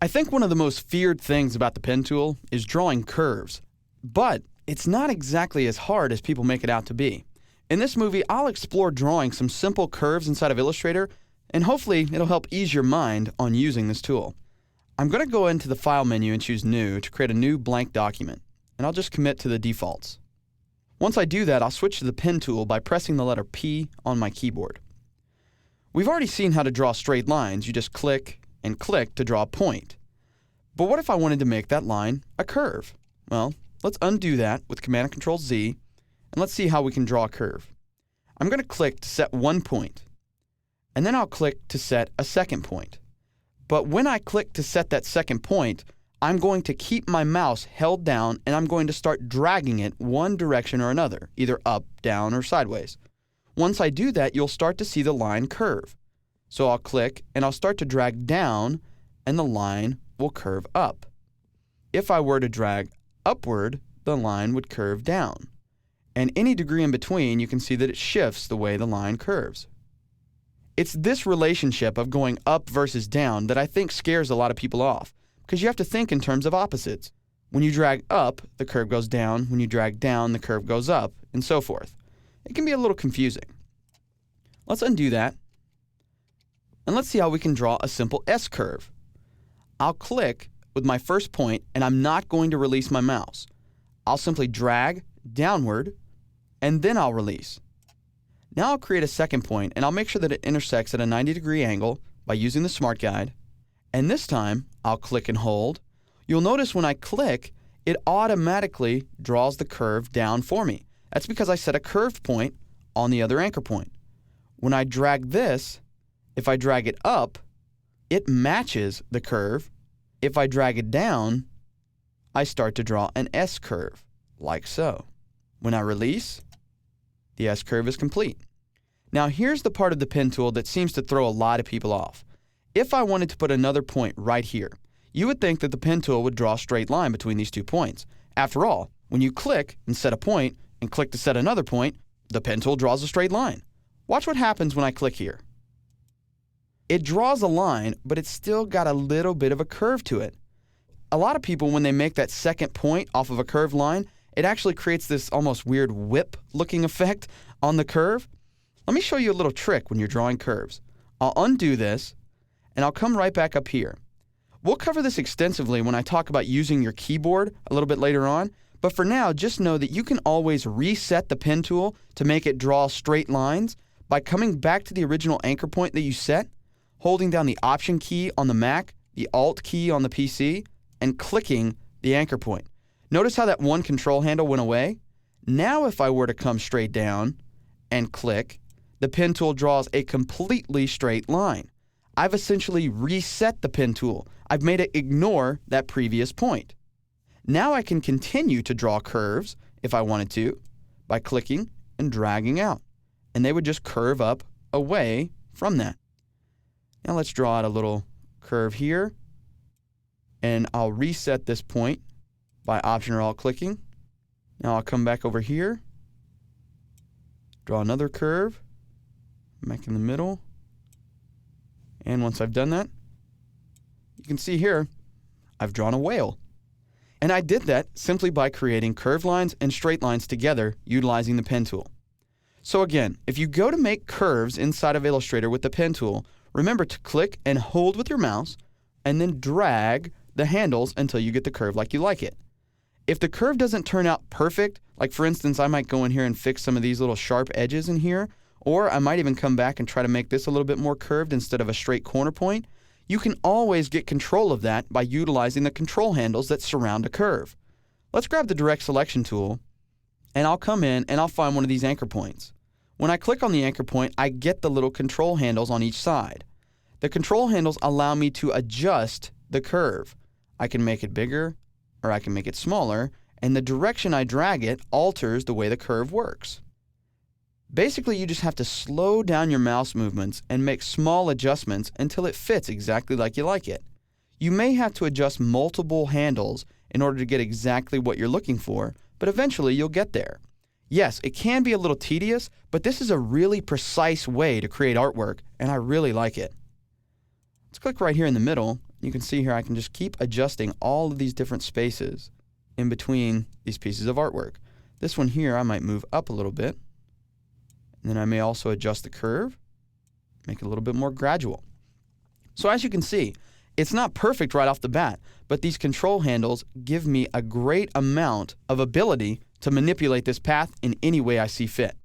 I think one of the most feared things about the pen tool is drawing curves, but it's not exactly as hard as people make it out to be. In this movie, I'll explore drawing some simple curves inside of Illustrator, and hopefully it'll help ease your mind on using this tool. I'm going to go into the File menu and choose New to create a new blank document, and I'll just commit to the defaults. Once I do that, I'll switch to the pen tool by pressing the letter P on my keyboard. We've already seen how to draw straight lines. You just click and click to draw a point. But what if I wanted to make that line a curve? Well, let's undo that with Command and Control Z, and let's see how we can draw a curve. I'm going to click to set one point, and then I'll click to set a second point. But when I click to set that second point, I'm going to keep my mouse held down and I'm going to start dragging it one direction or another, either up, down, or sideways. Once I do that, you'll start to see the line curve. So I'll click and I'll start to drag down and the line will curve up. If I were to drag upward, the line would curve down. And any degree in between, you can see that it shifts the way the line curves. It's this relationship of going up versus down that I think scares a lot of people off, because you have to think in terms of opposites. When you drag up, the curve goes down. When you drag down, the curve goes up, and so forth. It can be a little confusing. Let's undo that. And let's see how we can draw a simple S-curve. I'll click with my first point, and I'm not going to release my mouse. I'll simply drag downward, and then I'll release. Now I'll create a second point, and I'll make sure that it intersects at a 90-degree angle by using the Smart Guide. And this time, I'll click and hold. You'll notice when I click, it automatically draws the curve down for me. That's because I set a curved point on the other anchor point. When I drag this, if I drag it up, it matches the curve. If I drag it down, I start to draw an S-curve, like so. When I release, the S-curve is complete. Now here's the part of the pen tool that seems to throw a lot of people off. If I wanted to put another point right here, you would think that the pen tool would draw a straight line between these 2 points. After all, when you click and set a point and click to set another point, the pen tool draws a straight line. Watch what happens when I click here. It draws a line, but it's still got a little bit of a curve to it. A lot of people, when they make that second point off of a curved line, it actually creates this almost weird whip-looking effect on the curve. Let me show you a little trick when you're drawing curves. I'll undo this, and I'll come right back up here. We'll cover this extensively when I talk about using your keyboard a little bit later on, but for now, just know that you can always reset the pen tool to make it draw straight lines by coming back to the original anchor point that you set, holding down the Option key on the Mac, the Alt key on the PC, and clicking the anchor point. Notice how that one control handle went away? Now if I were to come straight down and click, the pen tool draws a completely straight line. I've essentially reset the pen tool. I've made it ignore that previous point. Now I can continue to draw curves, if I wanted to, by clicking and dragging out. And they would just curve up away from that. Now let's draw out a little curve here. And I'll reset this point by Option or Alt clicking. Now I'll come back over here, draw another curve, back in the middle. And once I've done that, you can see here, I've drawn a whale. And I did that simply by creating curved lines and straight lines together utilizing the pen tool. So again, if you go to make curves inside of Illustrator with the pen tool, remember to click and hold with your mouse and then drag the handles until you get the curve like you like it. If the curve doesn't turn out perfect, like for instance, I might go in here and fix some of these little sharp edges in here, or I might even come back and try to make this a little bit more curved instead of a straight corner point, you can always get control of that by utilizing the control handles that surround a curve. Let's grab the Direct Selection tool, and I'll come in and I'll find one of these anchor points. When I click on the anchor point, I get the little control handles on each side. The control handles allow me to adjust the curve. I can make it bigger, or I can make it smaller, and the direction I drag it alters the way the curve works. Basically, you just have to slow down your mouse movements and make small adjustments until it fits exactly like you like it. You may have to adjust multiple handles in order to get exactly what you're looking for, but eventually you'll get there. Yes, it can be a little tedious, but this is a really precise way to create artwork, and I really like it. Let's click right here in the middle, You can see here I can just keep adjusting all of these different spaces in between these pieces of artwork. This one here I might move up a little bit. And then I may also adjust the curve, make it a little bit more gradual. So as you can see, it's not perfect right off the bat, but these control handles give me a great amount of ability to manipulate this path in any way I see fit.